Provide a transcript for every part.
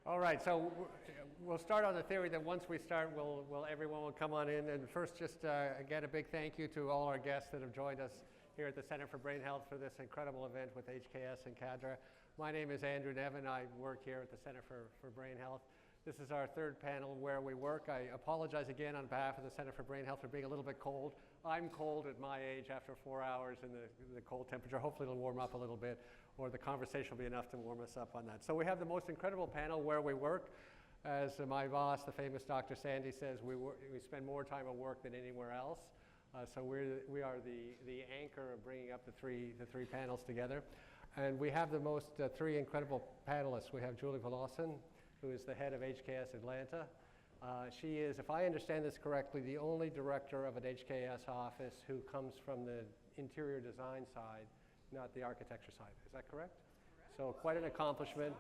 All right, so we'll start on the theory that once we start, everyone will come on in. And first, just again, a big thank you to all our guests that have joined us here at the Center for Brain Health for this incredible event with HKS and Cadre. My name is Andrew Nevin. I work here at the Center for Brain Health. This is our third panel where we work. I apologize again on behalf of the Center for Brain Health for being a little bit cold. I'm cold at my age after 4 hours in the cold temperature. Hopefully it'll warm up a little bit, or the conversation will be enough to warm us up on that. So we have the most incredible panel where we work. As my boss, the famous Dr. Sandy, says, we spend more time at work than anywhere else. So we are the anchor of bringing up the three panels together. And we have the most three incredible panelists. We have Julie Volosin, who is the head of HKS Atlanta. She is, if I understand this correctly, the only director of an HKS office who comes from the interior design side, not the architecture side. Is that correct? Correct. So quite an accomplishment.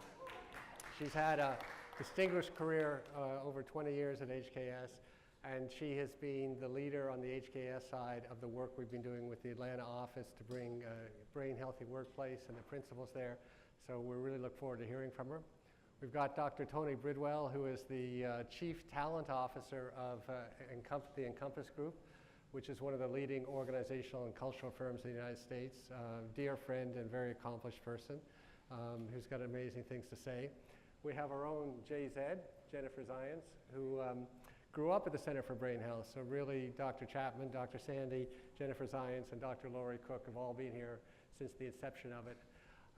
She's had a distinguished career over 20 years at HKS, and she has been the leader on the HKS side of the work we've been doing with the Atlanta office to bring brain healthy workplace and the principles there. So we really look forward to hearing from her. We've got Dr. Tony Bridwell, who is the Chief Talent Officer of the Encompass Group, which is one of the leading organizational and cultural firms in the United States. Dear friend and very accomplished person who's got amazing things to say. We have our own JZ, Jennifer Zientz, who grew up at the Center for Brain Health. So really, Dr. Chapman, Dr. Sandy, Jennifer Zientz, and Dr. Laurie Cook have all been here since the inception of it.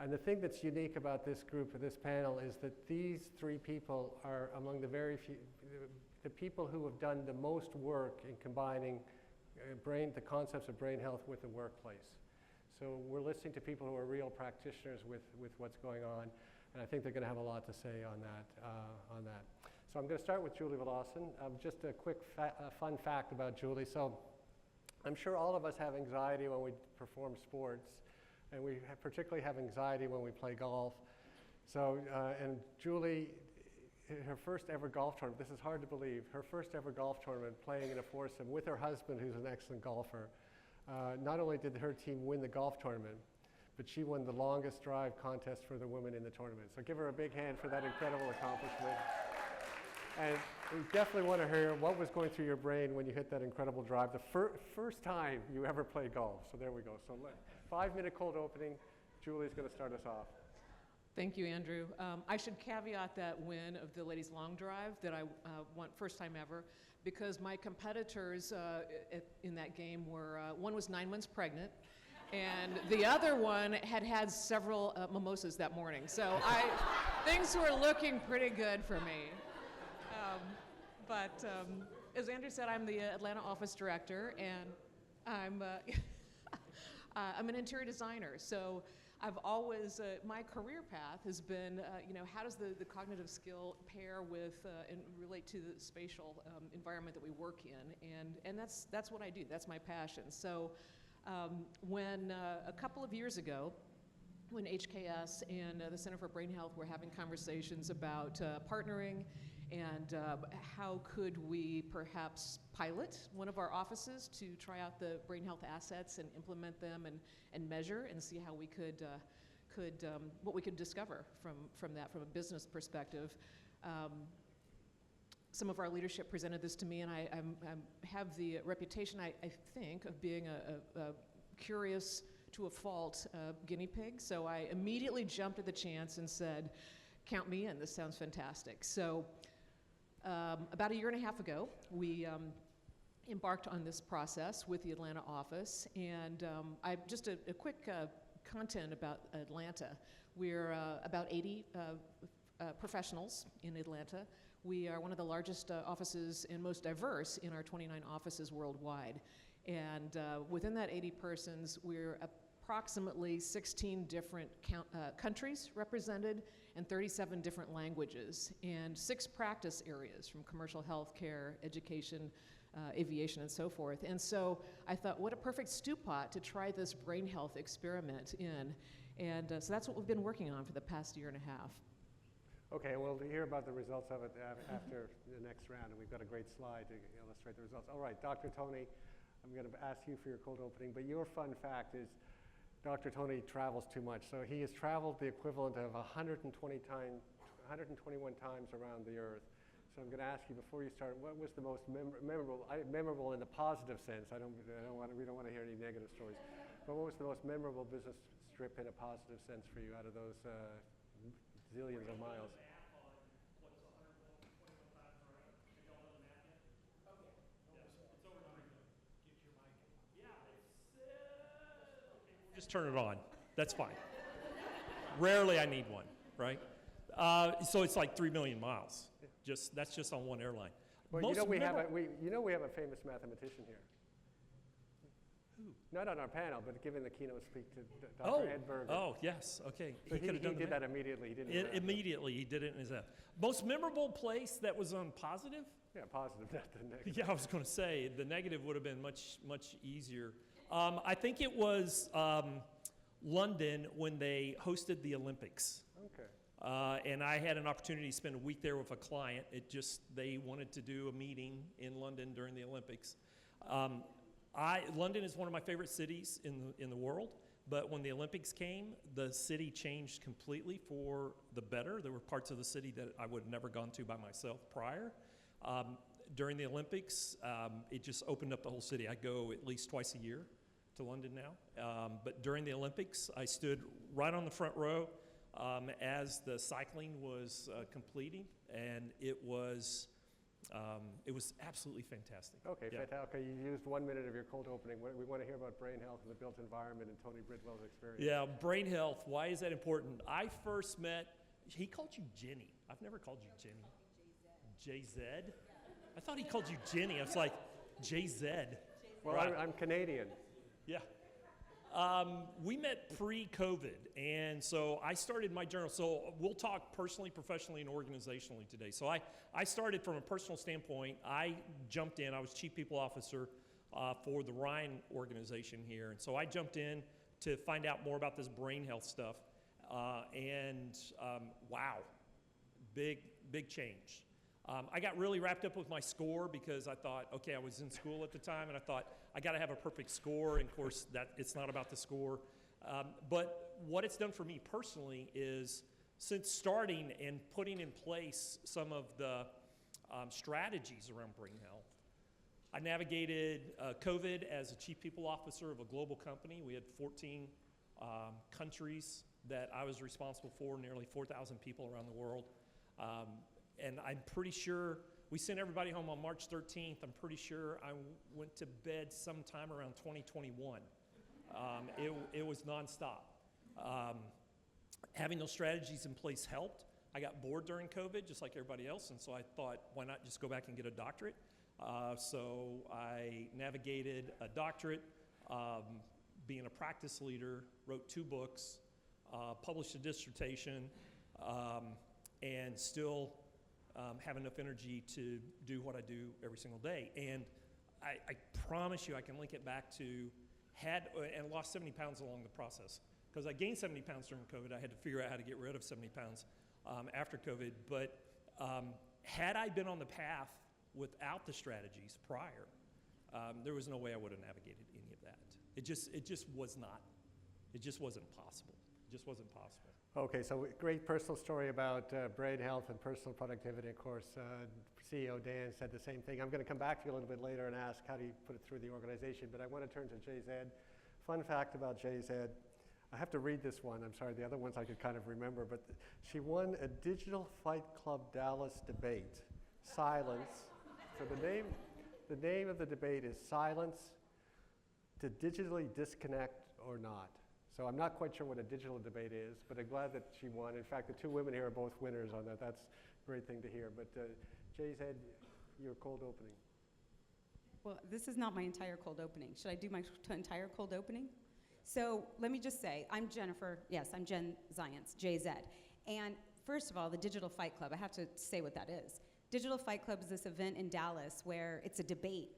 And the thing that's unique about this group, of this panel, is that these three people are among the very few, the people who have done the most work in combining the concepts of brain health with the workplace. So we're listening to people who are real practitioners with what's going on, and I think they're going to have a lot to say on that. So I'm going to start with Julie Volosin. Just a quick fun fact about Julie. So I'm sure all of us have anxiety when we perform sports, and we particularly have anxiety when we play golf. So, and Julie, her first ever golf tournament, this is hard to believe, her first ever golf tournament playing in a foursome with her husband, who's an excellent golfer. Not only did her team win the golf tournament, but she won the longest drive contest for the women in the tournament. So give her a big hand for that incredible accomplishment. And we definitely want to hear what was going through your brain when you hit that incredible drive, the first time you ever played golf. So there we go. So 5-minute cold opening. Julie's going to start us off. Thank you, Andrew. I should caveat that win of the ladies' long drive that I won first time ever, because my competitors in that game were, one was 9 months pregnant, and the other one had several mimosas that morning. So things were looking pretty good for me. But as Andrew said, I'm the Atlanta office director, and I'm an interior designer. So I've always, my career path has been, how does the cognitive skill pair with and relate to the spatial environment that we work in, and that's what I do. That's my passion. So when a couple of years ago, when HKS and the Center for Brain Health were having conversations about partnering and how could we perhaps pilot one of our offices to try out the brain health assets and implement them and measure and see how we could what we could discover from that from a business perspective. Some of our leadership presented this to me, and I have the reputation, I think, of being a curious to a fault guinea pig. So I immediately jumped at the chance and said, count me in, this sounds fantastic. So about a year and a half ago, we embarked on this process with the Atlanta office, and just a quick content about Atlanta. We're about 80 professionals in Atlanta. We are one of the largest offices and most diverse in our 29 offices worldwide. And within that 80 persons, we're approximately 16 different countries represented and 37 different languages and 6 practice areas from commercial healthcare, education, aviation, and so forth. And so I thought, what a perfect stew pot to try this brain health experiment in. And so that's what we've been working on for the past year and a half. Okay, we'll hear about the results of it after the next round, and we've got a great slide to illustrate the results. All right, Dr. Tony, I'm going to ask you for your cold opening, but your fun fact is Dr. Tony travels too much. So he has traveled the equivalent of 120 121 times around the Earth. So I'm going to ask you before you start, what was the most memorable in the positive sense? We don't want to hear any negative stories. But what was the most memorable business trip in a positive sense for you out of those zillions of miles? Just turn it on. That's fine. Rarely I need one, right? So it's like 3 million miles. That's just on one airline. Well, we have a famous mathematician here. Who? Not on our panel, but giving the keynote speak to Dr. Ed Berger. Oh, yes. Okay. So he did that immediately. Immediately, he did it in his app. Most memorable place that was on positive? Yeah, positive, not the negative. Yeah, I was going to say the negative would have been much easier. I think it was London when they hosted the Olympics. Okay. And I had an opportunity to spend a week there with a client. They wanted to do a meeting in London during the Olympics. London is one of my favorite cities in the world, but when the Olympics came, the city changed completely for the better. There were parts of the city that I would have never gone to by myself prior. During the Olympics, it just opened up the whole city. I go at least twice a year to London now. But during the Olympics, I stood right on the front row as the cycling was completing, and it was absolutely fantastic. Okay, yeah. fantastic. You used 1 minute of your cold opening. We want to hear about BrainHealth and the built environment and Tony Bridwell's experience. Yeah, BrainHealth, why is that important? I first met, he called you Jenny. I've never called you Jenny. JZ? I thought he called you Jenny. I was like, JZ. Well, right. I'm Canadian. Yeah. We met pre-COVID, and so I started my journal. So we'll talk personally, professionally, and organizationally today. So I started from a personal standpoint. I jumped in. I was Chief People Officer for the Ryan organization here. And so I jumped in to find out more about this brain health stuff. Wow, big change. I got really wrapped up with my score because I thought, okay, I was in school at the time, and I thought, I got to have a perfect score, and of course, it's not about the score. But what it's done for me personally is, since starting and putting in place some of the strategies around brain health, I navigated COVID as a Chief People Officer of a global company. We had 14 countries that I was responsible for, nearly 4,000 people around the world. And I'm pretty sure, we sent everybody home on March 13th. I'm pretty sure I went to bed sometime around 2021. It was nonstop. Having those strategies in place helped. I got bored during COVID, just like everybody else, and so I thought, why not just go back and get a doctorate? So I navigated a doctorate, being a practice leader, wrote 2 books, published a dissertation, and still have enough energy to do what I do every single day. And I promise you, I can link it back to and lost 70 pounds along the process. Because I gained 70 pounds during COVID, I had to figure out how to get rid of 70 pounds after COVID. But had I been on the path without the strategies prior, there was no way I would have navigated any of that. It just was not. It just wasn't possible. It just wasn't possible. Okay, so great personal story about brain health and personal productivity. Of course, CEO Dan said the same thing. I'm going to come back to you a little bit later and ask how do you put it through the organization, but I want to turn to JZ. Fun fact about JZ, I have to read this one. I'm sorry, the other ones I could kind of remember, but she won a Digital Fight Club Dallas debate, Silence. So the name of the debate is Silence to Digitally Disconnect or Not. So I'm not quite sure what a digital debate is, but I'm glad that she won. In fact, the 2 women here are both winners on that. That's a great thing to hear. But JZ, your cold opening. Well, this is not my entire cold opening. Should I do my entire cold opening? So let me just say, I'm Jennifer. Yes, I'm Jen Zientz, JZ. And first of all, the Digital Fight Club, I have to say what that is. Digital Fight Club is this event in Dallas where it's a debate.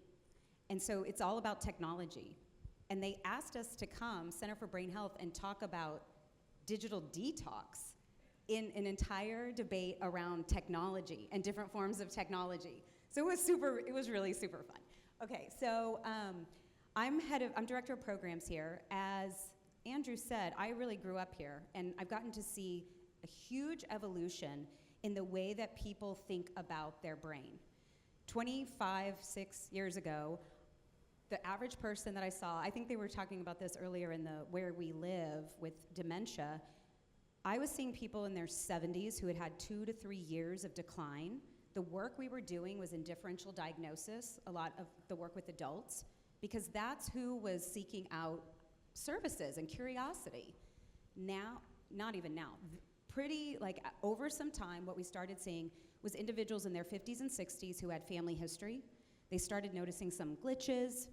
And so it's all about technology. And they asked us to come, Center for Brain Health, and talk about digital detox in an entire debate around technology and different forms of technology. So it was really super fun. Okay, so I'm director of programs here. As Andrew said, I really grew up here, and I've gotten to see a huge evolution in the way that people think about their brain. 6 years ago, the average person that I saw, I think they were talking about this earlier in the where we live with dementia, I was seeing people in their 70s who had had 2 to 3 years of decline. The work we were doing was in differential diagnosis, a lot of the work with adults, because that's who was seeking out services and curiosity. Now, not even now, pretty like over some time, what we started seeing was individuals in their 50s and 60s who had family history. They started noticing some glitches.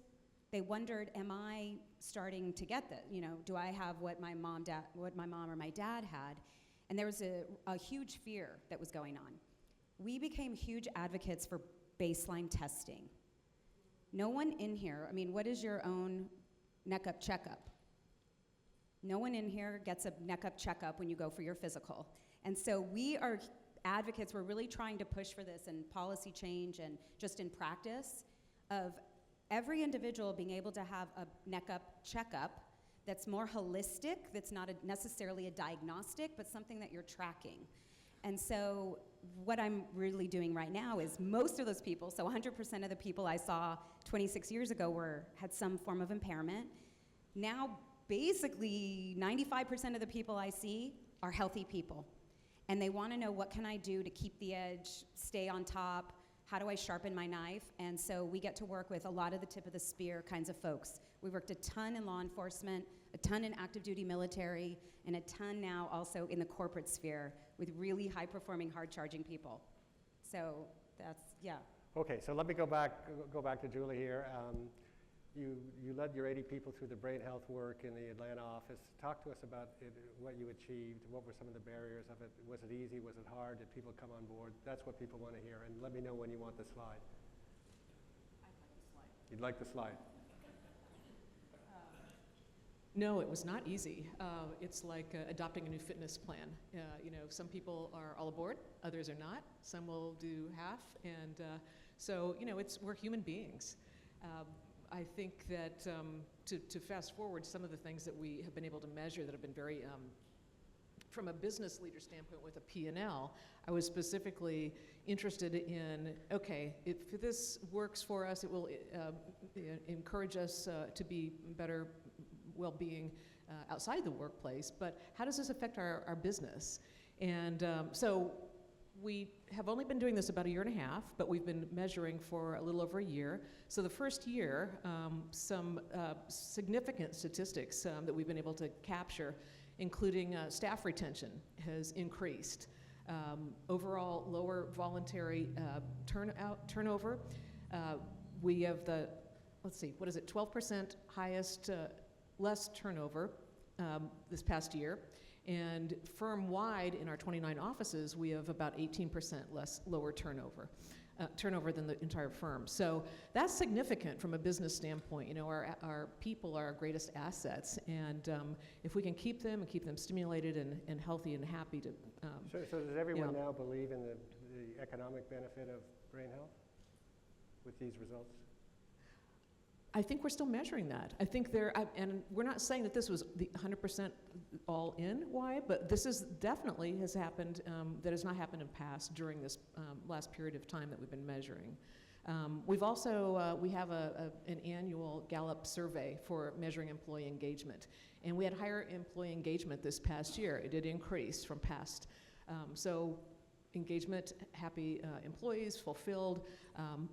They wondered, am I starting to get that? You know, do I have what my mom or my dad had? And there was a huge fear that was going on. We became huge advocates for baseline testing. No one in here, I mean, what is your own neck-up checkup? No one in here gets a neck-up checkup when you go for your physical. And so we are advocates, we're really trying to push for this in policy change and just in practice of every individual being able to have a neck-up checkup that's more holistic, that's not necessarily a diagnostic, but something that you're tracking. And so what I'm really doing right now is most of those people, so 100% of the people I saw 26 years ago had some form of impairment. Now, basically, 95% of the people I see are healthy people. And they want to know, what can I do to keep the edge, stay on top? How do I sharpen my knife? And so we get to work with a lot of the tip of the spear kinds of folks. We worked a ton in law enforcement, a ton in active duty military, and a ton now also in the corporate sphere with really high performing, hard charging people. So that's, yeah. Okay, so let me go back to Julie here. You led your 80 people through the BrainHealth work in the Atlanta office. Talk to us about what you achieved. What were some of the barriers of it? Was it easy? Was it hard? Did people come on board? That's what people want to hear. And let me know when you want the slide. I'd like the slide. You'd like the slide? No, it was not easy. It's like adopting a new fitness plan. You know, some people are all aboard, others are not. Some will do half, and so you know, we're human beings. I think that to fast forward, some of the things that we have been able to measure that have been very, from a business leader standpoint with a P&L, I was specifically interested in, okay, if this works for us, it will encourage us to be better well-being outside the workplace, but how does this affect our business? And so we have only been doing this about 1.5 years, but we've been measuring for a little over a year. So the first year, some significant statistics that we've been able to capture, including staff retention has increased. Overall lower voluntary turnover. We have the, let's see, what is it, 12% highest, less turnover this past year. And firm-wide in our 29 offices, we have about 18% lower turnover than the entire firm. So that's significant from a business standpoint. You know, our people are our greatest assets, and if we can keep them stimulated and healthy and happy to. So does everyone now believe in the economic benefit of BrainHealth with these results? I think we're still measuring that. I think and we're not saying that this was the 100% all in why, but this is definitely has happened, that has not happened in past during this last period of time that we've been measuring. We've also, we have an annual Gallup survey for measuring employee engagement, and we had higher employee engagement this past year. It did increase from past. So engagement, happy employees, fulfilled,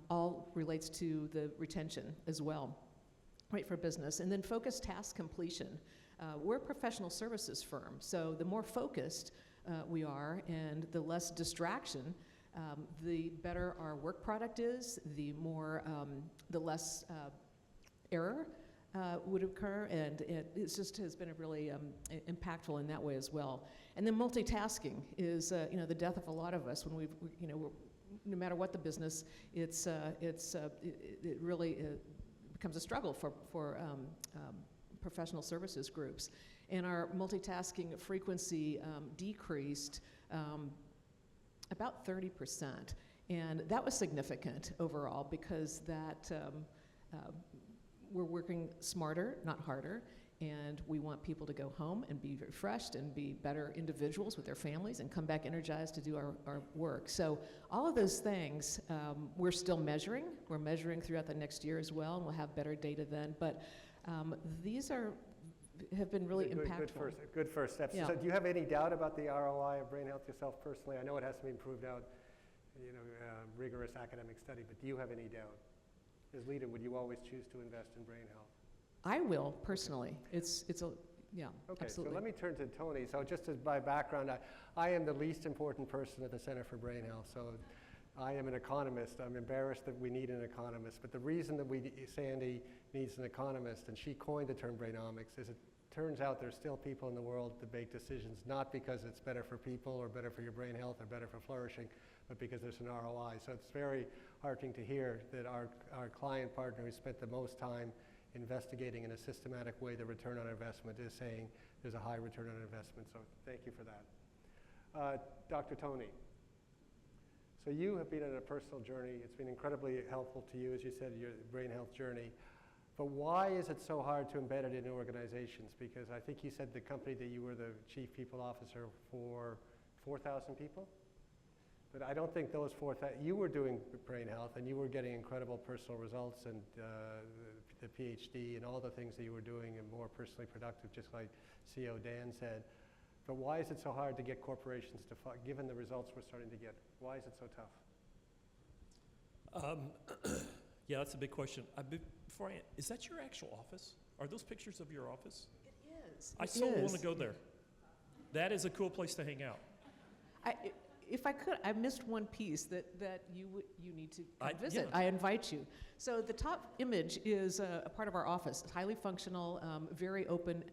all relates to the retention as well, right, for business. And then focused task completion. We're a professional services firm, so the more focused we are and the less distraction, the better our work product is, the less error would occur, and it just has been a really impactful in that way as well. And then multitasking is, you know, the death of a lot of us when no matter what the business, it really becomes a struggle for professional services groups. And our multitasking frequency decreased about 30%. And that was significant overall because that we're working smarter, not harder, And we want people to go home and be refreshed and be better individuals with their families and come back energized to do our work. So all of those things we're still measuring. We're measuring throughout the next year as well, and we'll have better data then. But these have been really impactful. Good first steps. Yeah. So do you have any doubt about the ROI of BrainHealth yourself personally? I know it has to be improved out, rigorous academic study, but do you have any doubt? As leader, would you always choose to invest in BrainHealth? I will, personally. It's yeah, okay, absolutely. So let me turn to Tony. So just as my background, I am the least important person at the Center for BrainHealth. So I am an economist. I'm embarrassed that we need an economist. But the reason that Sandy needs an economist, and she coined the term brainomics, is it turns out there's still people in the world that make decisions, not because it's better for people or better for your brain health or better for flourishing, but because there's an ROI. So it's very heartening to hear that our client partner who spent the most time investigating in a systematic way the return on investment is saying there's a high return on investment. So thank you for that. Dr. Tony, so you have been on a personal journey. It's been incredibly helpful to you, as you said, your brain health journey. But why is it so hard to embed it in organizations? Because I think you said the company that you were the chief people officer for 4,000 people? But I don't think those 4,000, you were doing brain health and you were getting incredible personal results and the PhD and all the things that you were doing and more personally productive, just like CEO Dan said. But why is it so hard to get corporations to, given the results we're starting to get, why is it so tough? Yeah, that's a big question. Before is that your actual office? Are those pictures of your office? It is. I so want to go there. That is a cool place to hang out. If I could, I missed one piece that you need to come visit. Yeah. I invite you. So the top image is a part of our office. It's highly functional, very open.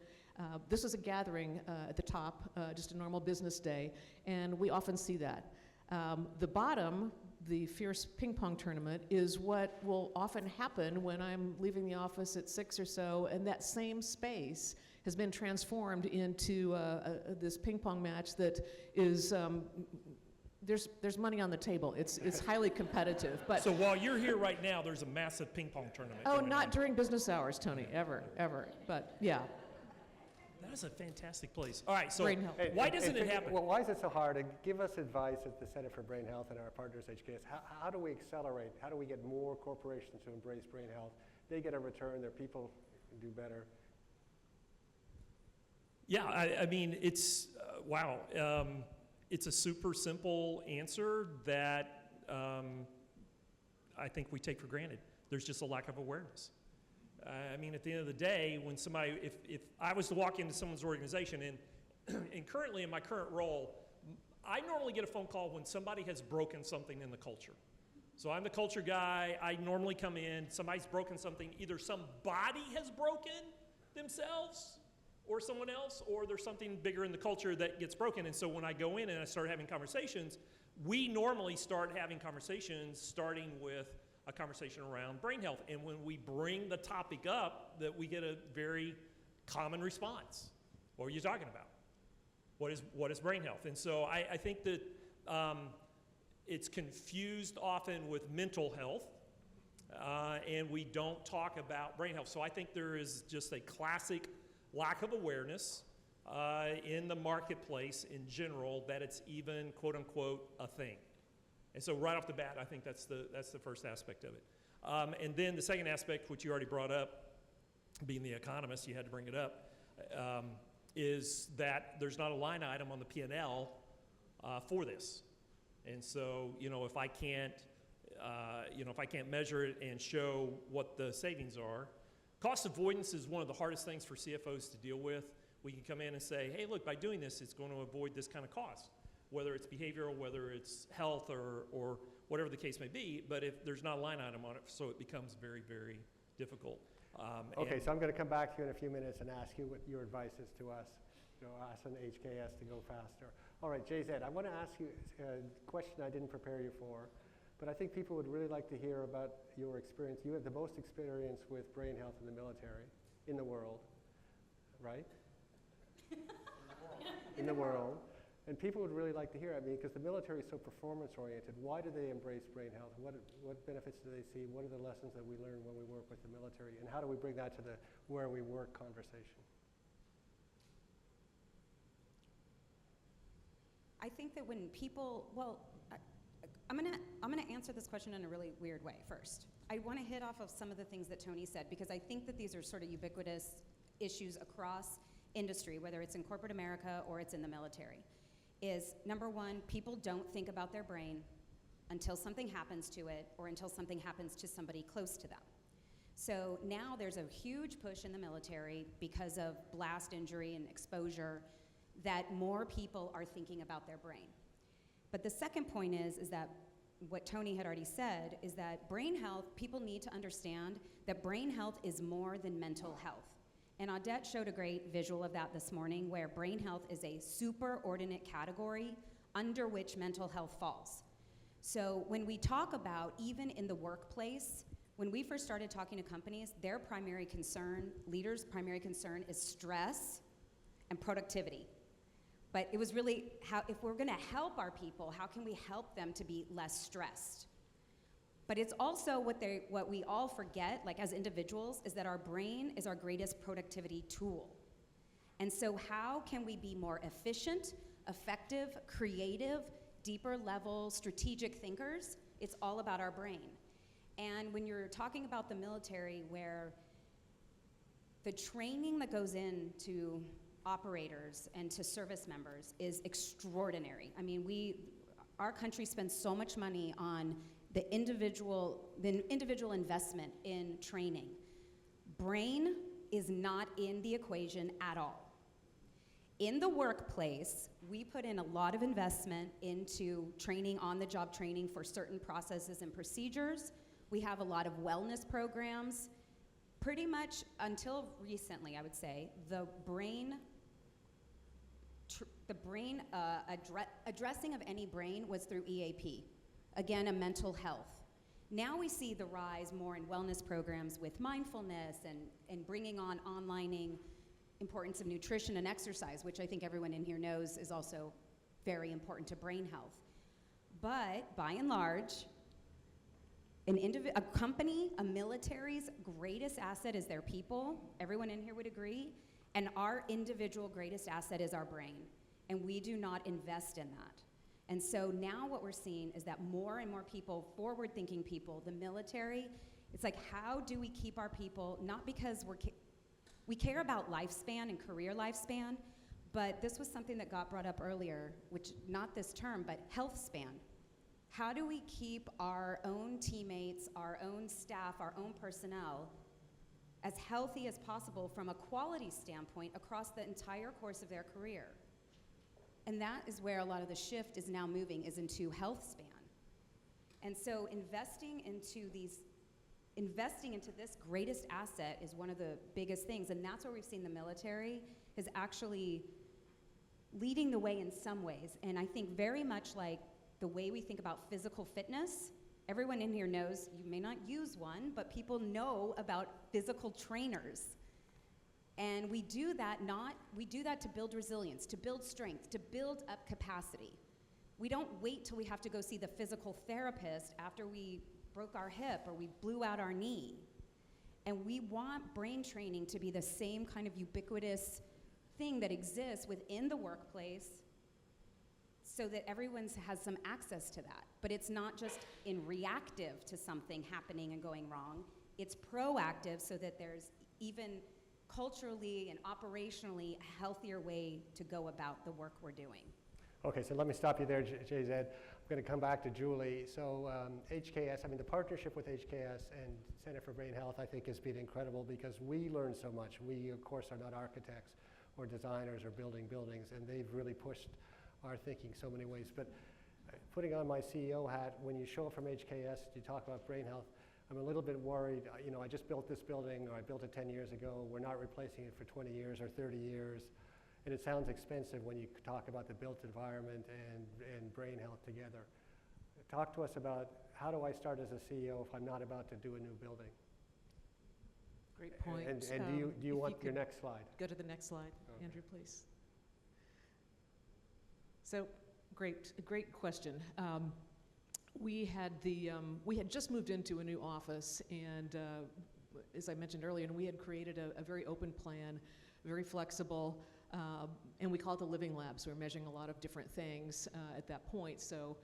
This is a gathering at the top, just a normal business day, and we often see that. The bottom, the fierce ping pong tournament, is what will often happen when I'm leaving the office at 6 or so, and that same space has been transformed into this ping pong match that is, there's money on the table. It's highly competitive. But so while you're here right now, there's a massive ping pong tournament. Oh, not during business hours, Tony, ever. But yeah. That is a fantastic place. All right, so BrainHealth. why doesn't it happen? Well, why is it so hard? And give us advice at the Center for Brain Health and our partners, HKS. How do we accelerate? How do we get more corporations to embrace brain health? They get a return, their people do better. Yeah, I mean, it's, wow. It's a super simple answer that I think we take for granted. There's just a lack of awareness. I mean, at the end of the day, when somebody, if I was to walk into someone's organization, and currently in my current role, I normally get a phone call when somebody has broken something in the culture. So I'm the culture guy. I normally come in, somebody's broken something. Either somebody has broken themselves or someone else, or there's something bigger in the culture that gets broken. And so when I go in and I start having conversations, we normally start having conversations starting with a conversation around brain health. And when we bring the topic up, that we get a very common response. What are you talking about? What is brain health? And so I think that it's confused often with mental health, and we don't talk about brain health. So I think there is just a classic lack of awareness in the marketplace in general that it's even, quote unquote, a thing. And so right off the bat, I think that's the first aspect of it. And then the second aspect, which you already brought up, being the economist, you had to bring it up, is that there's not a line item on the P&L for this. And so, if I can't, if I can't measure it and show what the savings are, cost avoidance is one of the hardest things for CFOs to deal with. We can come in and say, hey, look, by doing this, it's going to avoid this kind of cost, whether it's behavioral, whether it's health, or whatever the case may be. But if there's not a line item on it, so it becomes very, very difficult. Okay, so I'm going to come back to you in a few minutes and ask you what your advice is to us, us and HKS to go faster. All right, JZ, I want to ask you a question I didn't prepare you for, but I think people would really like to hear about your experience. You have the most experience with brain health in the military, in the world, right? In the world. And people would really like to hear, I mean, because the military is so performance-oriented, why do they embrace brain health? What benefits do they see? What are the lessons that we learn when we work with the military? And how do we bring that to the where we work conversation? I think that when people, well, I'm gonna answer this question in a really weird way first. I want to hit off of some of the things that Tony said, because I think that these are sort of ubiquitous issues across industry, whether it's in corporate America or it's in the military. Is number one, people don't think about their brain until something happens to it or until something happens to somebody close to them. So now there's a huge push in the military because of blast injury and exposure that more people are thinking about their brain. But the second point is that what Tony had already said is that brain health, people need to understand that brain health is more than mental health. And Audette showed a great visual of that this morning, where brain health is a superordinate category under which mental health falls. So when we talk about, even in the workplace, when we first started talking to companies, their primary concern, leaders' primary concern is stress and productivity. But it was really, if we're gonna help our people, how can we help them to be less stressed? But it's also what we all forget, like as individuals, is that our brain is our greatest productivity tool. And so how can we be more efficient, effective, creative, deeper level, strategic thinkers? It's all about our brain. And when you're talking about the military, where the training that goes into operators and to service members is extraordinary. I mean, our country spends so much money on the individual investment in training. Brain is not in the equation at all. In the workplace, we put in a lot of investment into training, on-the-job training for certain processes and procedures. We have a lot of wellness programs. Pretty much until recently, I would say, the brain addressing of any brain was through EAP. Again, a mental health. Now we see the rise more in wellness programs with mindfulness and bringing on onlining importance of nutrition and exercise, which I think everyone in here knows is also very important to brain health. But by and large, a company, a military's greatest asset is their people. Everyone in here would agree. And our individual greatest asset is our brain. And we do not invest in that. And so now what we're seeing is that more and more people, forward-thinking people, the military, it's like, how do we keep our people, not because we care about lifespan and career lifespan, but this was something that got brought up earlier, which, not this term, but health span. How do we keep our own teammates, our own staff, our own personnel as healthy as possible from a quality standpoint across the entire course of their career? And that is where a lot of the shift is now moving, is into health span. And so investing into this greatest asset is one of the biggest things, and that's where we've seen the military is actually leading the way in some ways. And I think very much like the way we think about physical fitness, everyone in here knows, you may not use one, but people know about physical trainers. And we do that to build resilience, to build strength, to build up capacity. We don't wait till we have to go see the physical therapist after we broke our hip or we blew out our knee. And we want brain training to be the same kind of ubiquitous thing that exists within the workplace so that everyone has some access to that. But it's not just in reactive to something happening and going wrong. It's proactive so that there's even culturally and operationally a healthier way to go about the work we're doing. Okay, so let me stop you there, JZ. I'm going to come back to Julie. So HKS, I mean, the partnership with HKS and Center for Brain Health, I think, has been incredible because we learn so much. We, of course, are not architects or designers or building buildings, and they've really pushed our thinking so many ways. But putting on my CEO hat, when you show up from HKS, you talk about brain health, I'm a little bit worried. You know, I just built this building, or I built it 10 years ago. We're not replacing it for 20 years or 30 years. And it sounds expensive when you talk about the built environment and brain health together. Talk to us about, how do I start as a CEO if I'm not about to do a new building? Great point. And do you want your next slide? Go to the next slide, Okay. Andrew, please. So, great question. We had just moved into a new office, and as I mentioned earlier, and we had created a very open plan, very flexible, and we call it the living lab. So we're measuring a lot of different things at that point. So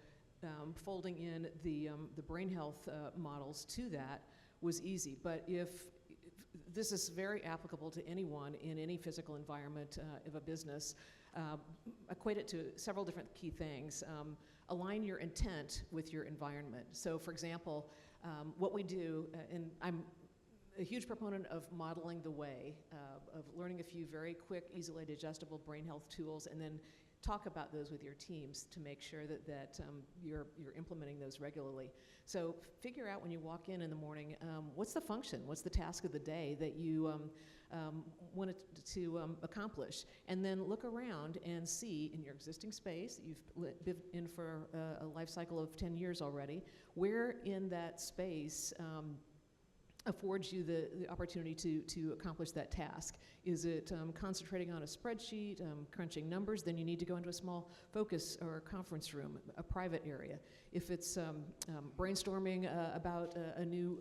folding in the BrainHealth models to that was easy. But if this is very applicable to anyone in any physical environment of a business, equate it to several different key things. Align your intent with your environment. So for example, what we do, and I'm a huge proponent of modeling the way, of learning a few very quick, easily digestible brain health tools, and then talk about those with your teams to make sure that you're implementing those regularly. So figure out when you walk in the morning, what's the function, what's the task of the day that you wanted to accomplish, and then look around and see in your existing space that you've been in for a life cycle of 10 years already, where in that space affords you the opportunity to accomplish that task. Is it concentrating on a spreadsheet, crunching numbers? Then you need to go into a small focus or conference room, a private area. If it's brainstorming about a new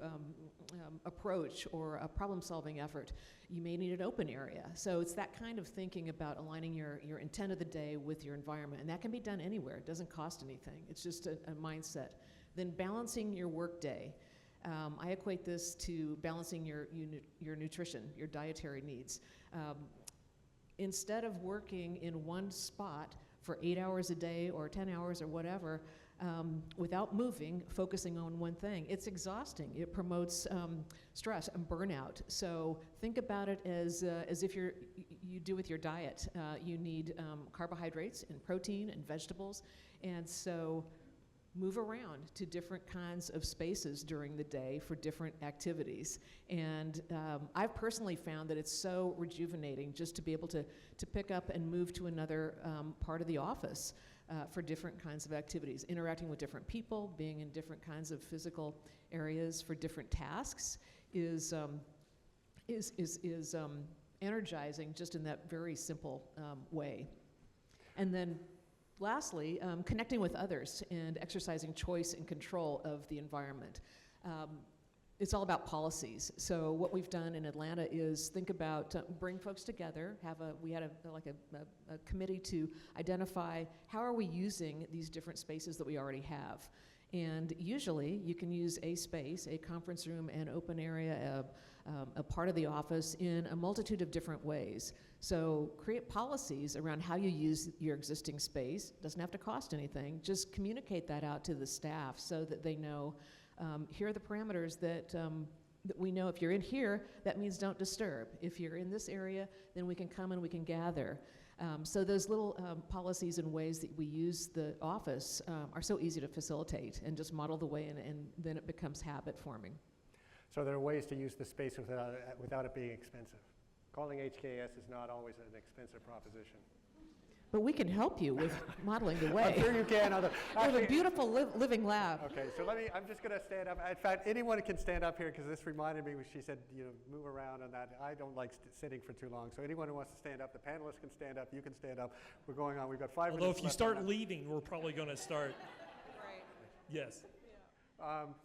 approach or a problem-solving effort, you may need an open area. So it's that kind of thinking about aligning your intent of the day with your environment, and that can be done anywhere. It doesn't cost anything. It's just a mindset. Then balancing your work day. I equate this to balancing your nutrition, your dietary needs. Instead of working in one spot for 8 hours a day or 10 hours or whatever, without moving, focusing on one thing, it's exhausting. It promotes stress and burnout. So think about it as if you do with your diet. You need carbohydrates and protein and vegetables, and so move around to different kinds of spaces during the day for different activities. And I've personally found that it's so rejuvenating just to be able to pick up and move to another part of the office for different kinds of activities, interacting with different people, being in different kinds of physical areas for different tasks is energizing just in that very simple way. And then lastly, connecting with others and exercising choice and control of the environment. It's all about policies. So what we've done in Atlanta is think about, bring folks together, we had a committee to identify how are we using these different spaces that we already have. And usually you can use a space, a conference room, an open area, a part of the office in a multitude of different ways. So create policies around how you use your existing space. Doesn't have to cost anything. Just communicate that out to the staff so that they know, here are the parameters that we know. If you're in here, that means don't disturb. If you're in this area, then we can come and we can gather. So those little policies and ways that we use the office are so easy to facilitate and just model the way, and then it becomes habit forming. So there are ways to use the space without it being expensive. Calling HKS is not always an expensive proposition. But we can help you with modeling the way. I'm sure you can. We have a beautiful living lab. Okay, so I'm just going to stand up. In fact, anyone can stand up here because this reminded me when she said, move around on that. I don't like sitting for too long. So anyone who wants to stand up, the panelists can stand up, you can stand up. We're going on. We've got 5 minutes. Although if you left start leaving, we're probably going to start. Right. Yes.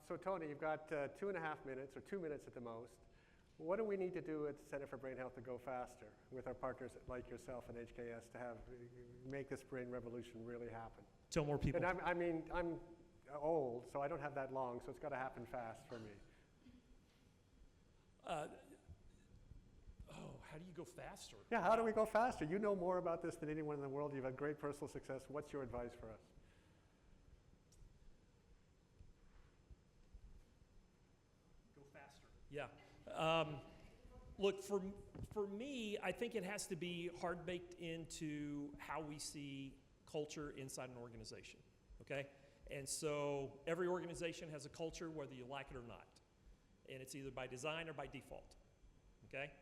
So Tony, you've got 2.5 minutes or 2 minutes at the most. What do we need to do at the Center for Brain Health to go faster with our partners like yourself and HKS to make this brain revolution really happen? Tell more people. And I'm old, so I don't have that long, so it's got to happen fast for me. How do you go faster? Yeah, how do we go faster? You know more about this than anyone in the world. You've had great personal success. What's your advice for us? Go faster. Yeah. Look, for me, I think it has to be hard-baked into how we see culture inside an organization, okay? And so every organization has a culture whether you like it or not. And it's either by design or by default, okay?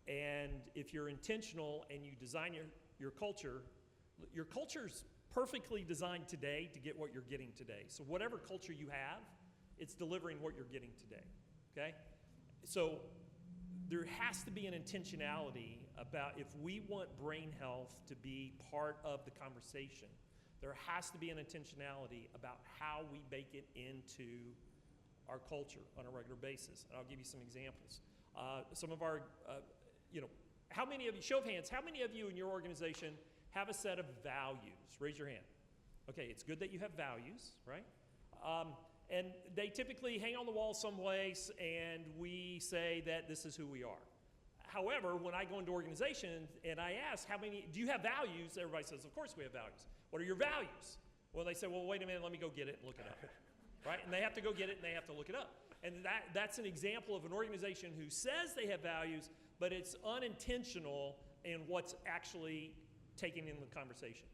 And if you're intentional and you design your culture's perfectly designed today to get what you're getting today. So whatever culture you have, it's delivering what you're getting today, okay? So there has to be an intentionality about if we want brain health to be part of the conversation, There has to be an intentionality about how we bake it into our culture on a regular basis. And I'll give you some examples. Some of our, how many of you, show of hands, how many of you in your organization have a set of values? Raise your hand. Okay, it's good that you have values, right? And they typically hang on the wall someplace, and we say that this is who we are. However, when I go into organizations and I ask, do you have values? Everybody says, of course we have values. What are your values? Well, they say, well, wait a minute, let me go get it and look it up. Right? And they have to go get it and they have to look it up. And that's an example of an organization who says they have values, but it's unintentional in what's actually taken in the conversation.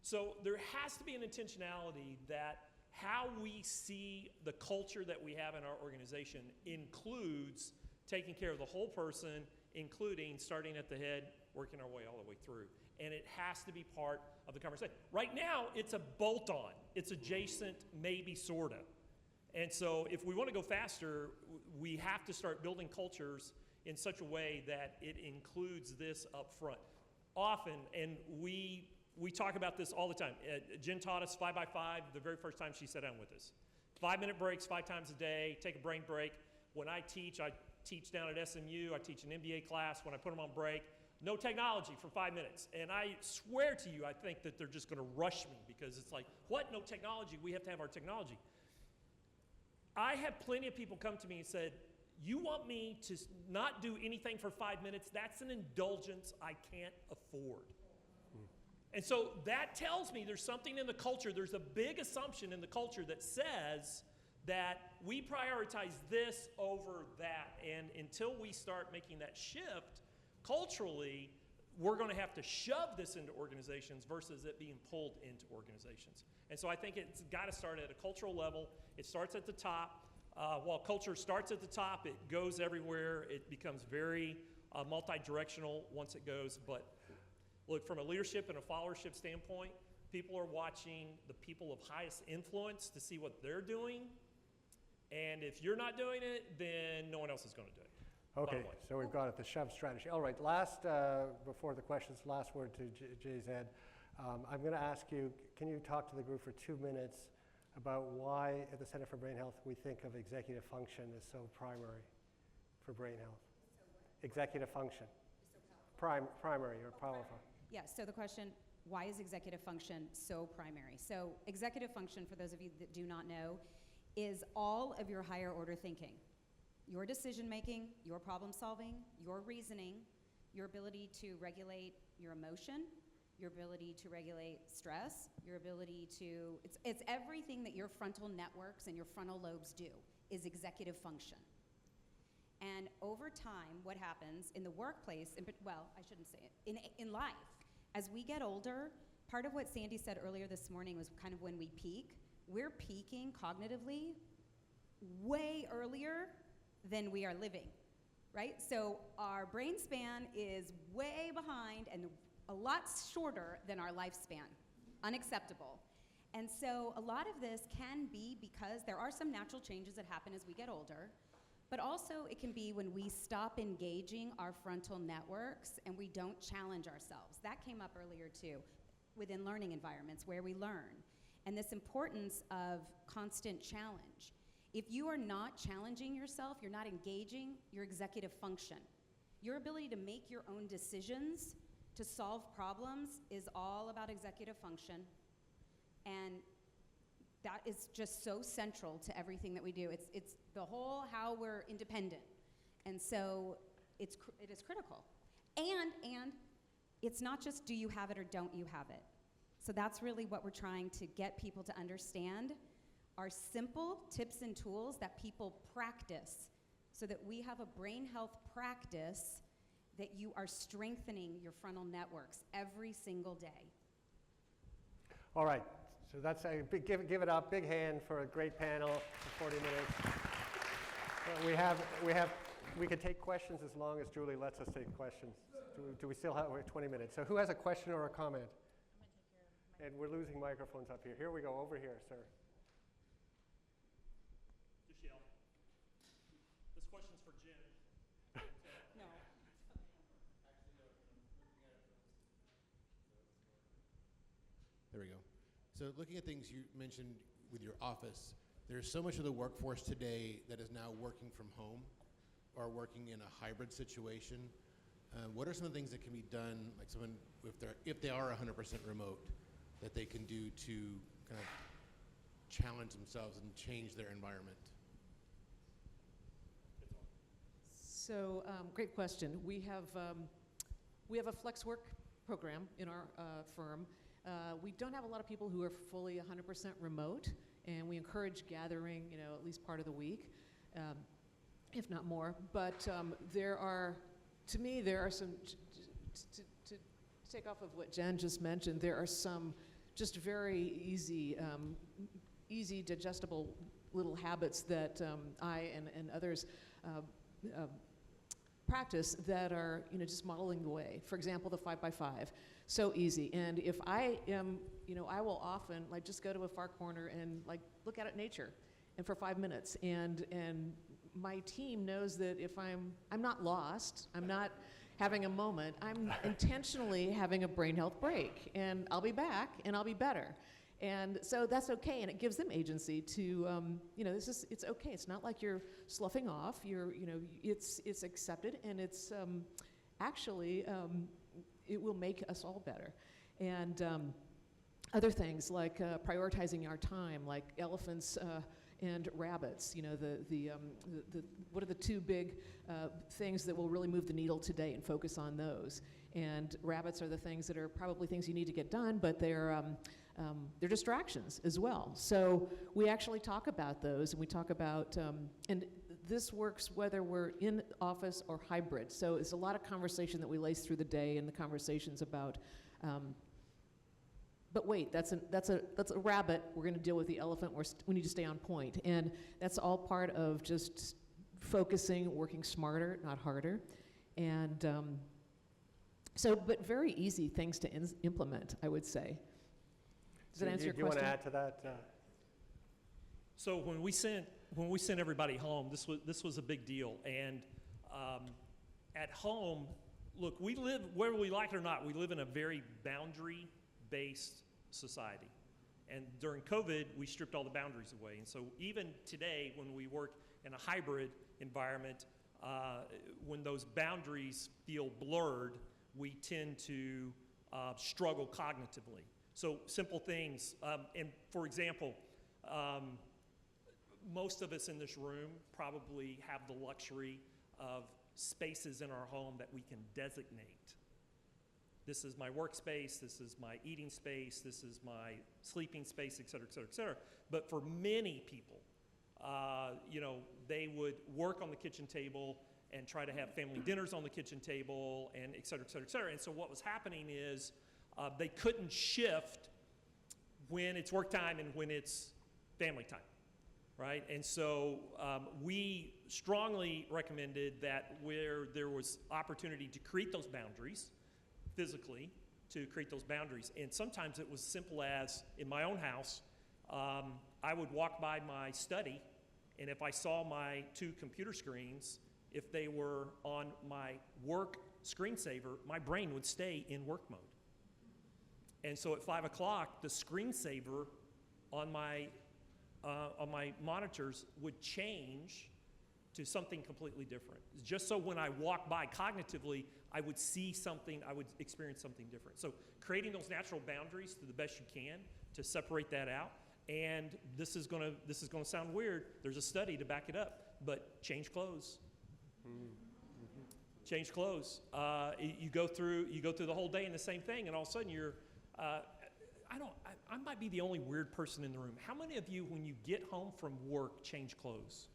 So there has to be an intentionality that how we see the culture that we have in our organization includes taking care of the whole person, including starting at the head, working our way all the way through. And it has to be part of the conversation. Right now, it's a bolt-on. It's adjacent, maybe, sort of. And so if we want to go faster, we have to start building cultures in such a way that it includes this up front. Often, and we talk about this all the time. Jen taught us 5x5 the very first time she sat down with us. 5-minute breaks 5 times a day, take a brain break. When I teach down at SMU, I teach an MBA class. When I put them on break, no technology for 5 minutes. And I swear to you, I think that they're just going to rush me because it's like, what? No technology? We have to have our technology. I have plenty of people come to me and said, you want me to not do anything for 5 minutes? That's an indulgence I can't afford. And so that tells me there's something in the culture, there's a big assumption in the culture that says that we prioritize this over that. And until we start making that shift culturally, we're going to have to shove this into organizations versus it being pulled into organizations. And so I think it's got to start at a cultural level. It starts at the top. While culture starts at the top, it goes everywhere. It becomes very multi-directional once it goes. But look, from a leadership and a followership standpoint, people are watching the people of highest influence to see what they're doing. And if you're not doing it, then no one else is going to do it. Okay, so we've got it, the shove strategy. All right, before the questions, last word to JZ. I'm going to ask you, can you talk to the group for 2 minutes about why at the Center for Brain Health we think of executive function as so primary for brain health? Executive function. Primary or powerful. Yeah, so the question, why is executive function so primary? So executive function, for those of you that do not know, is all of your higher order thinking. Your decision making, your problem solving, your reasoning, your ability to regulate your emotion, your ability to regulate stress, your ability to, it's everything that your frontal networks and your frontal lobes do is executive function. And over time, what happens in the workplace, well, I shouldn't say it, in life, as we get older, part of what Sandy said earlier this morning was kind of when we peak. We're peaking cognitively way earlier than we are living, right? So our brain span is way behind and a lot shorter than our lifespan. Unacceptable. And so a lot of this can be because there are some natural changes that happen as we get older, but also it can be when we stop engaging our frontal networks and we don't challenge ourselves. That came up earlier too, within learning environments where we learn. And this importance of constant challenge. If you are not challenging yourself, you're not engaging your executive function. Your ability to make your own decisions, to solve problems is all about executive function. And that is just so central to everything that we do. It's the whole how we're independent. And so it is critical. And it's not just do you have it or don't you have it. So that's really what we're trying to get people to understand, are simple tips and tools that people practice so that we have a brain health practice that you are strengthening your frontal networks every single day. All right, so that's a big, give it up, big hand for a great panel for 40 minutes. We could take questions as long as Julie lets us take questions. Do we still have 20 minutes? So who has a question or a comment? And we're losing microphones up here. Here we go, over here, sir. Just yell. This question's for Jen. No. There we go. So looking at things you mentioned with your office, there's so much of the workforce today that is now working from home or working in a hybrid situation. What are some of the things that can be done, like someone, if they are 100% remote, that they can do to kind of challenge themselves and change their environment? So, great question. We have a flex work program in our firm. We don't have a lot of people who are fully 100% remote, and we encourage gathering, at least part of the week, if not more. But there are some, to take off of what Jen just mentioned, there are some just very easy digestible little habits that I and others practice that are just modeling the way. For example, the 5x5, so easy. And if I am, I will often just go to a far corner and look out at nature, and for 5 minutes. And my team knows that if I'm not lost, I'm not having a moment, I'm intentionally having a brain health break, and I'll be back and I'll be better. And so that's okay, and it gives them agency to, it's okay. It's not like you're sloughing off. It's accepted, and it's actually, it will make us all better. And other things like prioritizing our time, like elephants and rabbits. What are the two big things that will really move the needle today, and focus on those. And rabbits are the things that are probably things you need to get done, but they're distractions as well. So we actually talk about those, and we talk about, and this works whether we're in office or hybrid. So it's a lot of conversation that we lace through the day, and the conversations about, but wait, that's a rabbit. We're going to deal with the elephant. We need to stay on point, and that's all part of just focusing, working smarter, not harder, and but very easy things to implement, I would say. Does that answer your question? Do you want to add to that? So when we sent everybody home, this was a big deal. And at home, look, we live, whether we like it or not, we live in a very boundary-based society. And during COVID, we stripped all the boundaries away. And so even today, when we work in a hybrid environment, when those boundaries feel blurred, we tend to struggle cognitively. So simple things, and for example, most of us in this room probably have the luxury of spaces in our home that we can designate. This is my workspace, this is my eating space, this is my sleeping space, et cetera, et cetera, et cetera. But for many people, they would work on the kitchen table and try to have family dinners on the kitchen table, and et cetera, et cetera, et cetera. And so what was happening is they couldn't shift when it's work time and when it's family time, right? And so we strongly recommended that where there was opportunity to create those boundaries, physically, to create those boundaries. And sometimes it was simple as, in my own house, I would walk by my study, and if I saw my 2 computer screens, if they were on my work screensaver, my brain would stay in work mode. And so at 5 o'clock, the screensaver on my monitors would change to something completely different. Just so when I walk by cognitively, I would see something, I would experience something different. So creating those natural boundaries to the best you can to separate that out. And this is gonna sound weird. There's a study to back it up, but change clothes. Change clothes. You go through the whole day in the same thing, and all of a sudden you're. I might be the only weird person in the room. How many of you, when you get home from work, change clothes?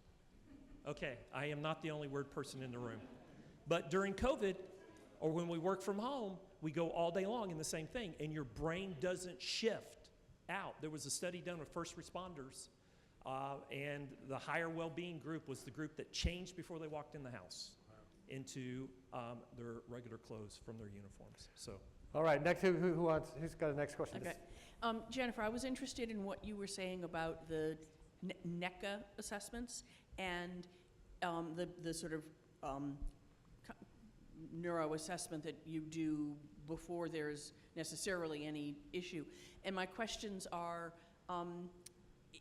Okay, I am not the only weird person in the room. But during COVID, or when we work from home, we go all day long in the same thing, and your brain doesn't shift out. There was a study done with first responders, and the higher well-being group was the group that changed before they walked in the house into their regular clothes from their uniforms. So. All right, next, who's got a next question? Okay. Jennifer, I was interested in what you were saying about the NECA assessments and the sort of neuro assessment that you do before there's necessarily any issue. And my questions are,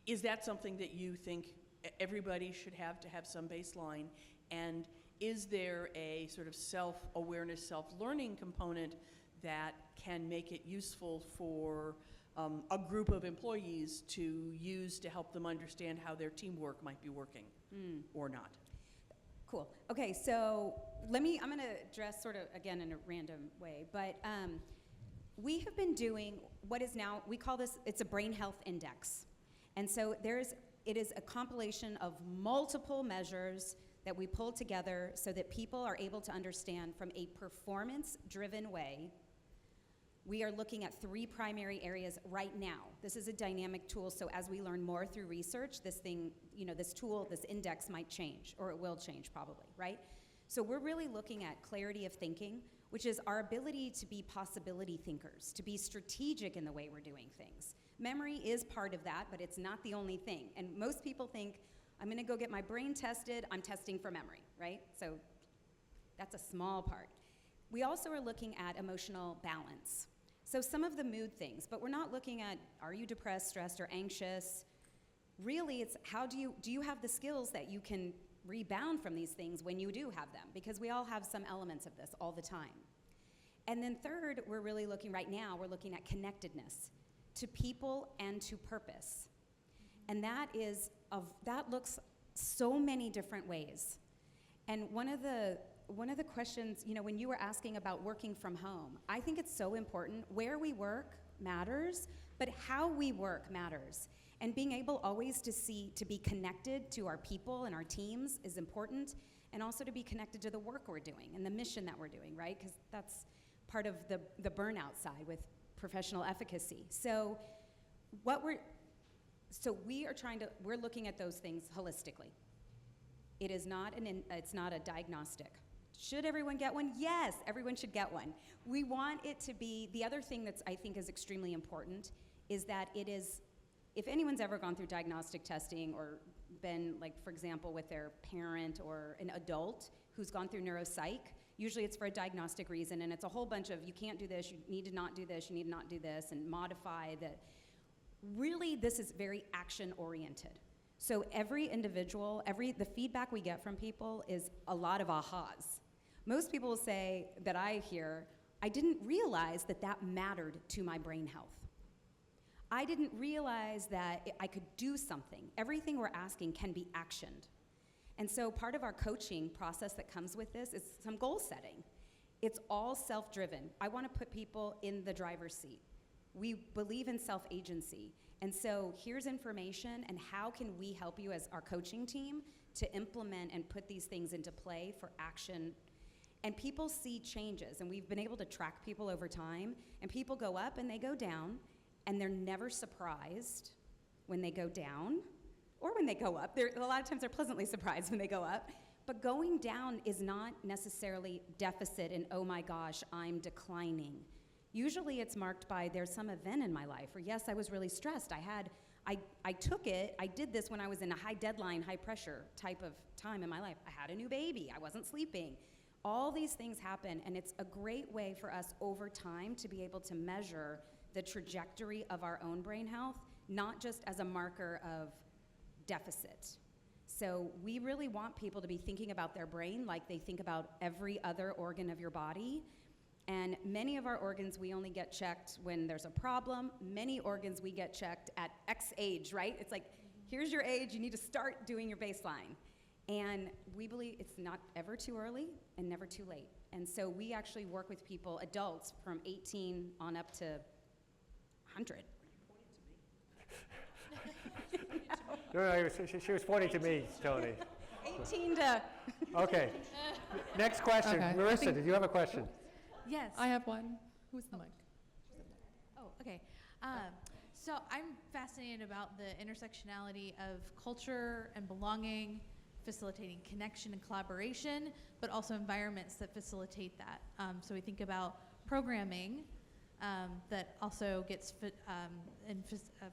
is that something that you think everybody should have to have some baseline? And is there a sort of self-awareness, self-learning component that can make it useful for a group of employees to use to help them understand how their teamwork might be working or not? Cool. Okay, so I'm going to address sort of, again, in a random way, but we have been doing what is now, we call this, it's a brain health index. And so it is a compilation of multiple measures that we pull together so that people are able to understand from a performance-driven way. We are looking at 3 primary areas right now. This is a dynamic tool, so as we learn more through research, this thing, this tool, this index might change, or it will change probably, right? So we're really looking at clarity of thinking, which is our ability to be possibility thinkers, to be strategic in the way we're doing things. Memory is part of that, but it's not the only thing. And most people think, I'm gonna go get my brain tested, I'm testing for memory, right? So that's a small part. We also are looking at emotional balance. So some of the mood things, but we're not looking at, are you depressed, stressed, or anxious? Really, it's how do you have the skills that you can rebound from these things when you do have them? Because we all have some elements of this all the time. And then third, we're looking at connectedness to people and to purpose. And that looks so many different ways. And one of the questions, when you were asking about working from home, I think it's so important. Where we work matters, but how we work matters. And being able always to be connected to our people and our teams is important, and also to be connected to the work we're doing and the mission that we're doing, right? Because that's part of the burnout side with professional efficacy. So we're looking at those things holistically. It's not a diagnostic. Should everyone get one? Yes, everyone should get one. We want it to be, the other thing that I think is extremely important is that it is, if anyone's ever gone through diagnostic testing or been, like, for example, with their parent or an adult who's gone through neuropsych, usually it's for a diagnostic reason, and it's a whole bunch of, you can't do this, you need to not do this, you need to not do this, and modify that. Really, this is very action-oriented. So every individual, the feedback we get from people is a lot of ahas. Most people will say that I hear, I didn't realize that mattered to my brain health. I didn't realize that I could do something. Everything we're asking can be actioned. And so part of our coaching process that comes with this is some goal setting. It's all self-driven. I want to put people in the driver's seat. We believe in self-agency. And so here's information, and how can we help you as our coaching team to implement and put these things into play for action. And people see changes, and we've been able to track people over time, and people go up and they go down, and they're never surprised when they go down or when they go up. A lot of times they're pleasantly surprised when they go up. But going down is not necessarily deficit and, oh my gosh, I'm declining. Usually it's marked by there's some event in my life, or yes, I was really stressed. I took it, I did this when I was in a high deadline, high pressure type of time in my life. I had a new baby, I wasn't sleeping. All these things happen, and it's a great way for us over time to be able to measure the trajectory of our own brain health, not just as a marker of deficit. So we really want people to be thinking about their brain like they think about every other organ of your body. And many of our organs we only get checked when there's a problem. Many organs we get checked at X age, right? It's like, here's your age, you need to start doing your baseline. And we believe it's not ever too early and never too late. And so we actually work with people, adults, from 18 on up to 100. No, she was pointing to me, Tony. 18 to... Okay. Next question. Okay. Marissa, did you have a question? Yes. I have one. Who's the mic? Oh, okay. So I'm fascinated about the intersectionality of culture and belonging, facilitating connection and collaboration, but also environments that facilitate that. So we think about programming that also gets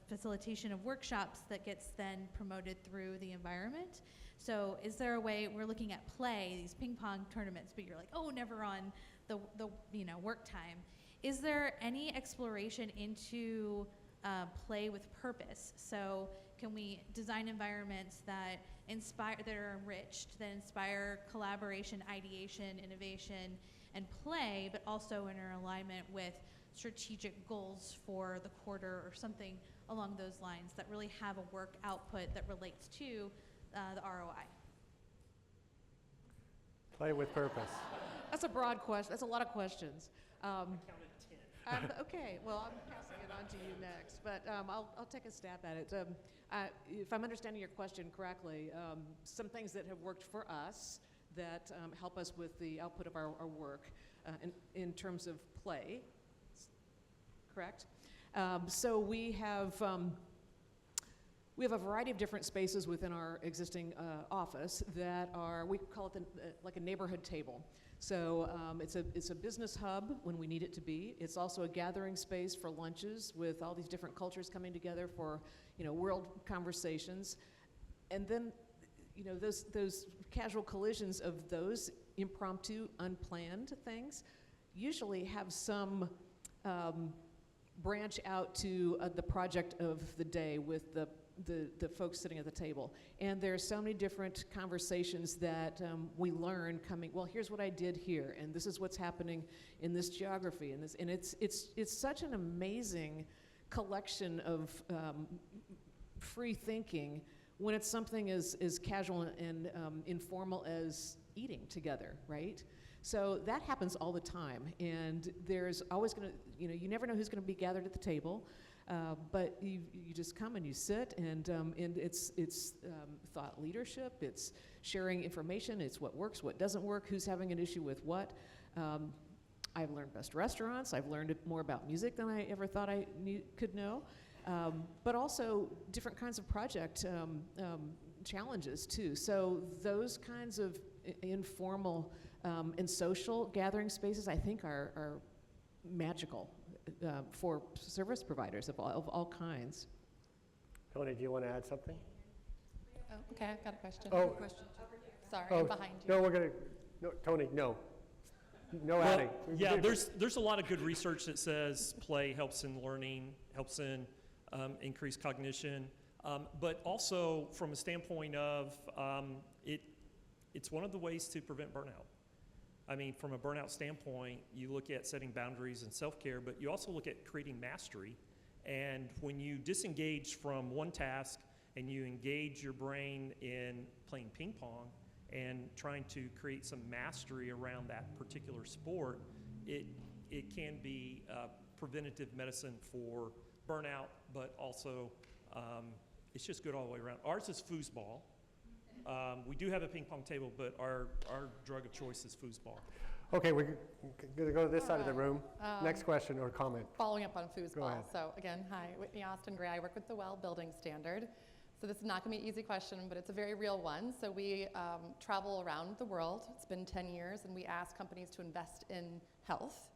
facilitation of workshops that gets then promoted through the environment. So is there a way, we're looking at play, these ping pong tournaments, but you're like, oh, never on the work time. is there any exploration into play with purpose? So can we design environments that inspire, that are enriched, that inspire collaboration, ideation, innovation, and play, but also in alignment with strategic goals for the quarter or something along those lines that really have a work output that relates to the ROI? Play with purpose. That's a broad question. That's a lot of questions. Okay, well, I'm passing it on to you next, but I'll take a stab at it. If I'm understanding your question correctly, some things that have worked for us that help us with the output of our work in terms of play, correct? So we have a variety of different spaces within our existing office that are, we call it like a neighborhood table. So it's a business hub when we need it to be. It's also a gathering space for lunches with all these different cultures coming together for, world conversations. And then, those casual collisions of those impromptu, unplanned things usually have some branch out to the project of the day with the folks sitting at the table. And there's so many different conversations that we learn coming, well, here's what I did here, and this is what's happening in this geography, and it's such an amazing collection of free thinking when it's something as casual and informal as eating together, right? So that happens all the time, and there's always going to, you never know who's going to be gathered at the table. But you just come and you sit, and it's thought leadership, it's sharing information, it's what works, what doesn't work, who's having an issue with what. I've learned best restaurants, I've learned more about music than I ever thought I could know, but also different kinds of project challenges too. So those kinds of informal and social gathering spaces, I think, are magical. For service providers of all kinds. Tony, do you want to add something? Oh, okay, I've got a question. Oh. Sorry, I'm behind you. No, no, Tony, no. No Well, adding. yeah, there's a lot of good research that says play helps in learning, helps in increased cognition, but also from a standpoint of it's one of the ways to prevent burnout. I mean, from a burnout standpoint, you look at setting boundaries and self-care, but you also look at creating mastery. And when you disengage from one task and you engage your brain in playing ping pong and trying to create some mastery around that particular sport, it can be preventative medicine for burnout, but also it's just good all the way around. Ours is foosball. We do have a ping pong table, but our drug of choice is foosball. Okay, we're going to go to this side of the room. Next question or comment. Following up on Go foosball. ahead. So again, hi, Whitney Austin Gray. I work with the Well Building Standard. So this is not going to be an easy question, but it's a very real one. So we travel around the world. It's been 10 years, and we ask companies to invest in health.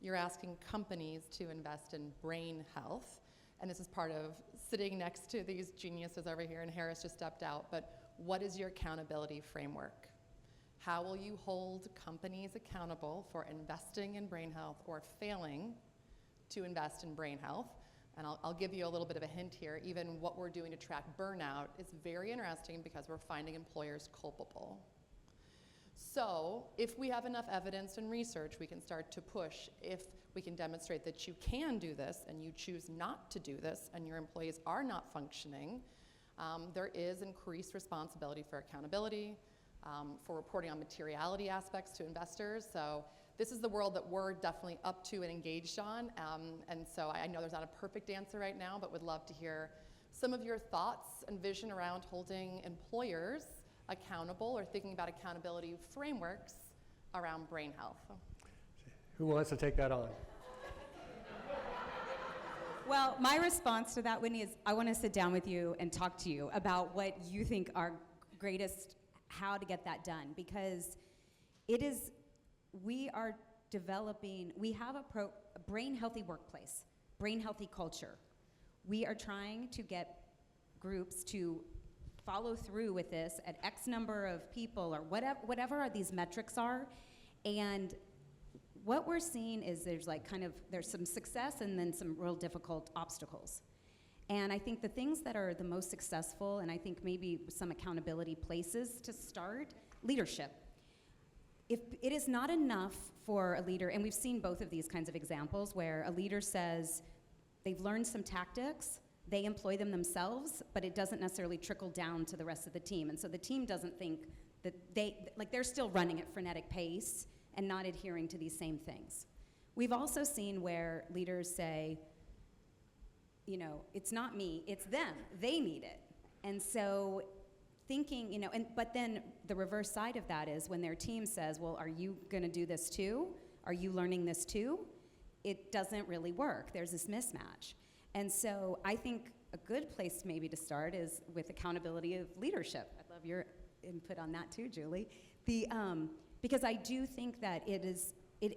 You're asking companies to invest in brain health. And this is part of sitting next to these geniuses over here, and Harris just stepped out. But what is your accountability framework? How will you hold companies accountable for investing in brain health or failing to invest in brain health? And I'll give you a little bit of a hint here. Even what we're doing to track burnout is very interesting because we're finding employers culpable. So if we have enough evidence and research, we can start to push. If we can demonstrate that you can do this and you choose not to do this and your employees are not functioning, there is increased responsibility for accountability, for reporting on materiality aspects to investors. So this is the world that we're definitely up to and engaged on. And so I know there's not a perfect answer right now, but would love to hear some of your thoughts and vision around holding employers accountable or thinking about accountability frameworks around brain health. Who wants to take that on? Well, my response to that, Whitney, is I want to sit down with you and talk to you about what you think are greatest, how to get that done, because we are developing, we have a brain healthy workplace, brain healthy culture. We are trying to get groups to follow through with this at X number of people or whatever these metrics are, and what we're seeing is there's there's some success and then some real difficult obstacles. And I think the things that are the most successful, and I think maybe some accountability places to start, leadership. If it is not enough for a leader, and we've seen both of these kinds of examples where a leader says they've learned some tactics, they employ them themselves, but it doesn't necessarily trickle down to the rest of the team. And so the team doesn't think that they're still running at frenetic pace and not adhering to these same things. We've also seen where leaders say, it's not me, it's them, they need it. And so thinking, but then the reverse side of that is when their team says, well, are you gonna do this too? Are you learning this too? It doesn't really work. There's this mismatch. And so I think a good place maybe to start is with accountability of leadership. I'd love your input on that too, Julie. Because I do think that it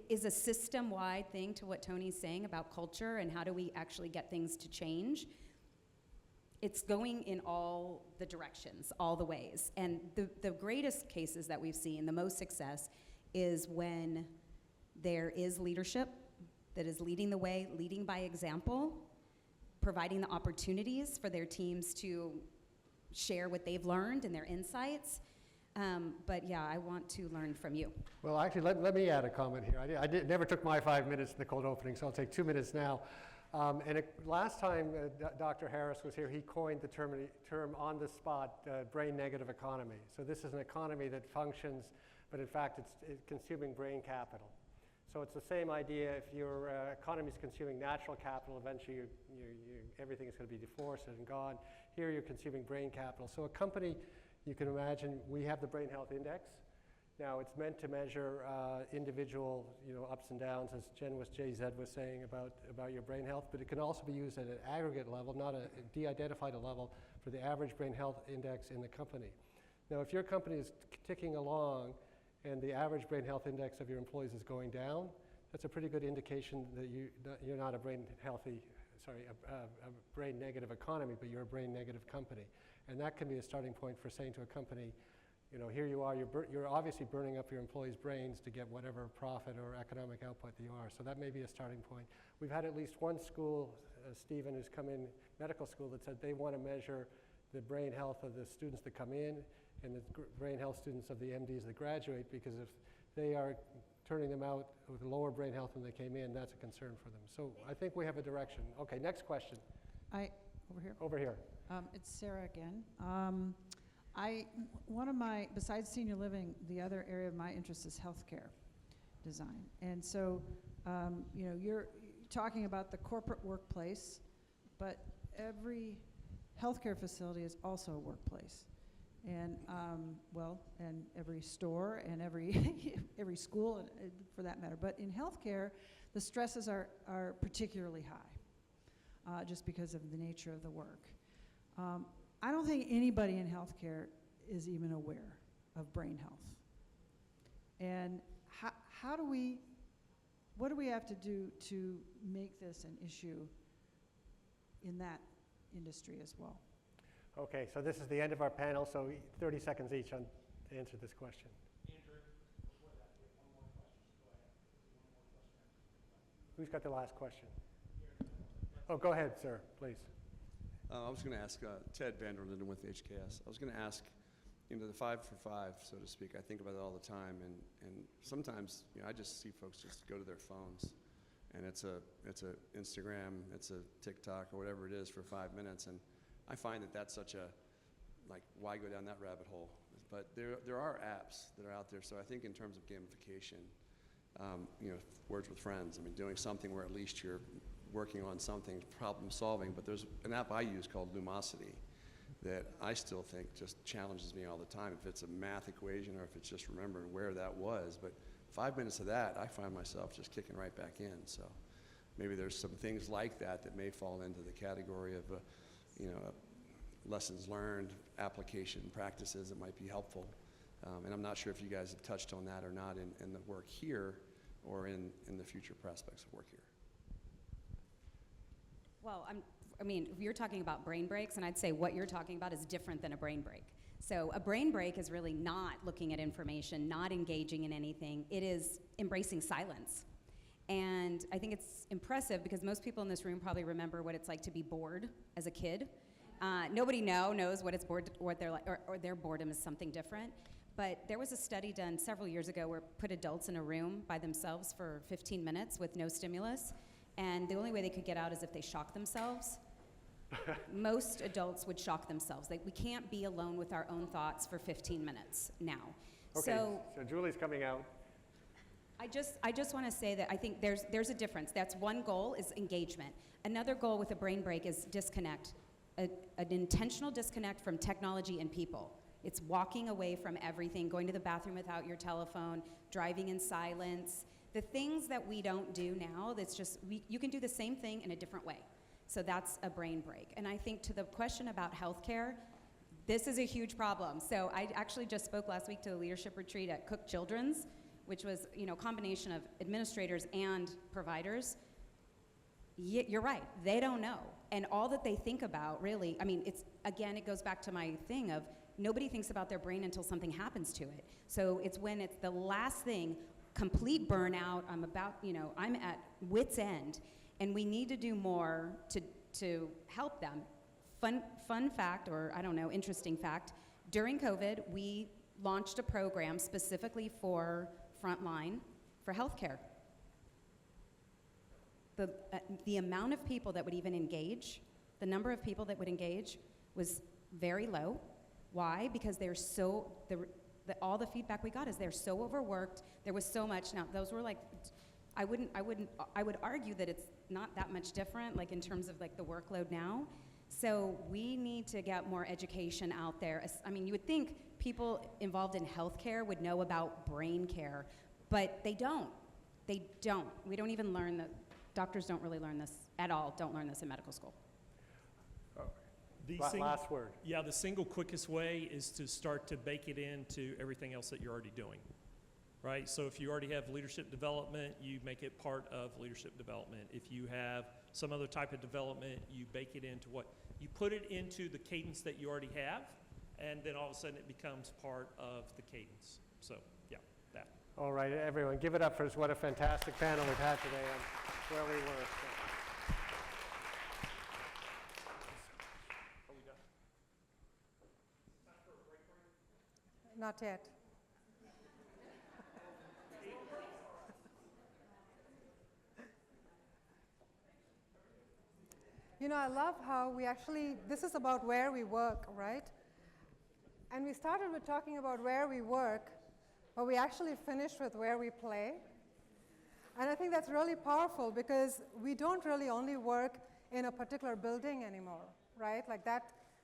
is a system-wide thing to what Tony's saying about culture and how do we actually get things to change. It's going in all the directions, all the ways. And the greatest cases that we've seen, the most success, is when there is leadership that is leading the way, leading by example, providing the opportunities for their teams to share what they've learned and their insights. But yeah, I want to learn from you. Well, actually, let me add a comment here. Never took my 5 minutes in the cold opening, so I'll take 2 minutes now. Last time Dr. Harris was here, he coined the term on the spot, brain negative economy. So this is an economy that functions, but in fact it's consuming brain capital. So it's the same idea. If your economy is consuming natural capital, eventually everything is going to be deforested and gone. Here you're consuming brain capital. So a company, you can imagine, we have the Brain Health Index. Now it's meant to measure individual, ups and downs, as JZ was saying about your brain health, but it can also be used at an aggregate level, not a de-identified level, for the average brain health index in the company. Now if your company is ticking along and the average brain health index of your employees is going down, that's a pretty good indication that you're not a brain negative economy, but you're a brain negative company. And that can be a starting point for saying to a company, here you are, you're obviously burning up your employees' brains to get whatever profit or economic output you are. So that may be a starting point. We've had at least one school, Stephen, who's come in, medical school, that said they want to measure the brain health of the students that come in and the brain health students of the MDs that graduate, because if they are turning them out with lower brain health than they came in, that's a concern for them. So I think we have a direction. Okay, next question. Over here? Over here. It's Sarah again. Besides senior living, the other area of my interest is healthcare design. And so, you're talking about the corporate workplace, but every healthcare facility is also a workplace. And, and every store and every school, for that matter. But in healthcare, the stresses are particularly high, just because of the nature of the work. I don't think anybody in healthcare is even aware of brain health. And what do we have to do to make this an issue in that industry as well? Okay, so this is the end of our panel, so 30 seconds each to answer this question. Andrew, before that, we have one more question. Go ahead. Who's got the last question? Oh, go ahead, sir, please. I was going to ask Ted Vanderlinden with HKS. I was going to ask, the 5 for 5, so to speak. I think about it all the time, and sometimes, I just see folks just go to their phones, and it's a Instagram, it's a TikTok, or whatever it is for 5 minutes, and I find that that's such a, why go down that rabbit hole? But there are apps that are out there, so I think in terms of gamification, words with friends, doing something where at least you're working on something, problem solving, but there's an app I use called Lumosity that I still think just challenges me all the time, if it's a math equation or if it's just remembering where that was. But 5 minutes of that, I find myself just kicking right back in. So maybe there's some things like that that may fall into the category of lessons learned, application practices that might be helpful. And I'm not sure if you guys have touched on that or not in the work here or in the future prospects of work here. Well, you're talking about brain breaks, and I'd say what you're talking about is different than a brain break. So a brain break is really not looking at information, not engaging in anything. It is embracing silence. And I think it's impressive because most people in this room probably remember what it's like to be bored as a kid. Nobody knows what it's bored, what they're like, or their boredom is something different. But there was a study done several years ago where put adults in a room by themselves for 15 minutes with no stimulus, and the only way they could get out is if they shocked themselves. Most adults would shock themselves. We can't be alone with our own thoughts for 15 minutes now. Okay, so Julie's coming out. I just want to say that I think there's a difference. That's one goal is engagement. Another goal with a brain break is disconnect, an intentional disconnect from technology and people. It's walking away from everything, going to the bathroom without your telephone, driving in silence. The things that we don't do now, that's just, you can do the same thing in a different way. So that's a brain break. And I think to the question about healthcare, this is a huge problem. So I actually just spoke last week to a leadership retreat at Cook Children's, which was, a combination of administrators and providers. You're right, they don't know. And all that they think about, really, it goes back to my thing of nobody thinks about their brain until something happens to it. So it's when it's the last thing, complete burnout, I'm at wit's end, and we need to do more to help them. Fun fact, or I don't know, interesting fact, during COVID, we launched a program specifically for frontline, for healthcare. The amount of people that would even engage, the number of people that would engage was very low. Why? Because they're so, all the feedback we got is they're so overworked, there was so much. Now, those were like, I would argue that it's not that much different, like in terms of like the workload now. So we need to get more education out there. You would think people involved in healthcare would know about brain care, but they don't. They don't. We don't even learn that. Doctors don't really learn this at all, don't learn this in medical school. Last word. Yeah, the single quickest way is to start to bake it into everything else that you're already doing, right? So if you already have leadership development, you make it part of leadership development. If you have some other type of development, you bake it into you put it into the cadence that you already have, and then all of a sudden it becomes part of the cadence. So, yeah, that. All right, everyone, give it up for us. What a fantastic panel we've had today on where we were. Are we done? Time for a break? Not yet. I love how this is about where we work, right? And we started with talking about where we work, but we actually finished with where we play. And I think that's really powerful because we don't really only work in a particular building anymore, right? Like that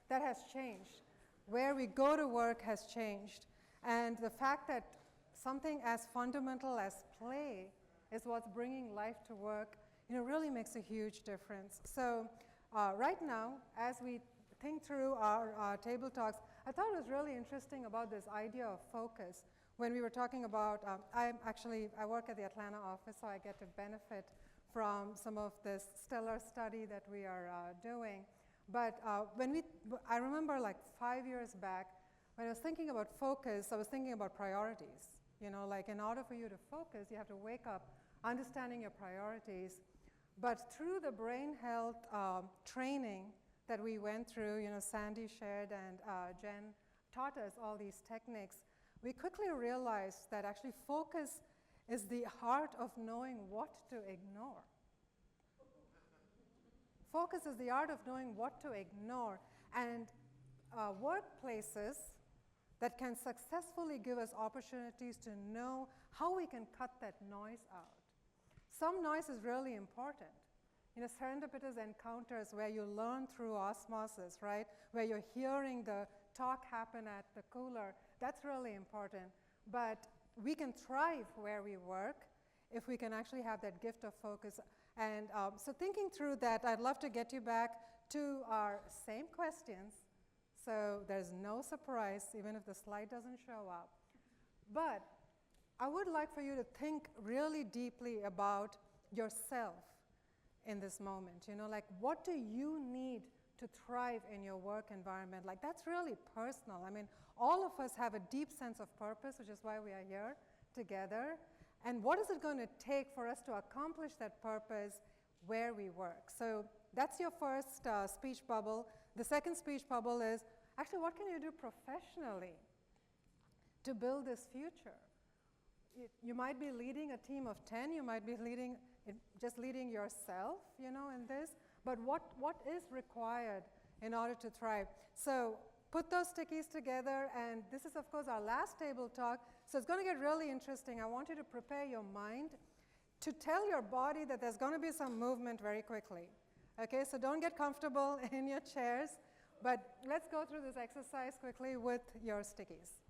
has changed. Where we go to work has changed. And the fact that something as fundamental as play is what's bringing life to work, really makes a huge difference. So right now, as we think through our table talks, I thought it was really interesting about this idea of focus. When we were talking about, I work at the Atlanta office, so I get to benefit from some of this stellar study that we are doing. But I remember like 5 years back, when I was thinking about focus, I was thinking about priorities. Like in order for you to focus, you have to wake up understanding your priorities. But through the brain health training that we went through, Sandy shared and Jen taught us all these techniques, we quickly realized that actually focus is the art of knowing what to ignore. Focus is the art of knowing what to ignore. And workplaces that can successfully give us opportunities to know how we can cut that noise out. Some noise is really important. Serendipitous encounters where you learn through osmosis, right? Where you're hearing the talk happen at the cooler, that's really important. But we can thrive where we work if we can actually have that gift of focus. And so thinking through that, I'd love to get you back to our same questions. So there's no surprise, even if the slide doesn't show up. But I would like for you to think really deeply about yourself in this moment. Like what do you need to thrive in your work environment? Like that's really personal. All of us have a deep sense of purpose, which is why we are here together. And what is it going to take for us to accomplish that purpose where we work? So that's your first speech bubble. The second speech bubble is, actually, what can you do professionally to build this future? You might be leading a team of 10, you might be just leading yourself, you know, in this, but what is required in order to thrive? So put those stickies together, and this is, of course, our last table talk, so it's going to get really interesting. I want you to prepare your mind to tell your body that there's going to be some movement very quickly. Okay, so don't get comfortable in your chairs, but let's go through this exercise quickly with your stickies.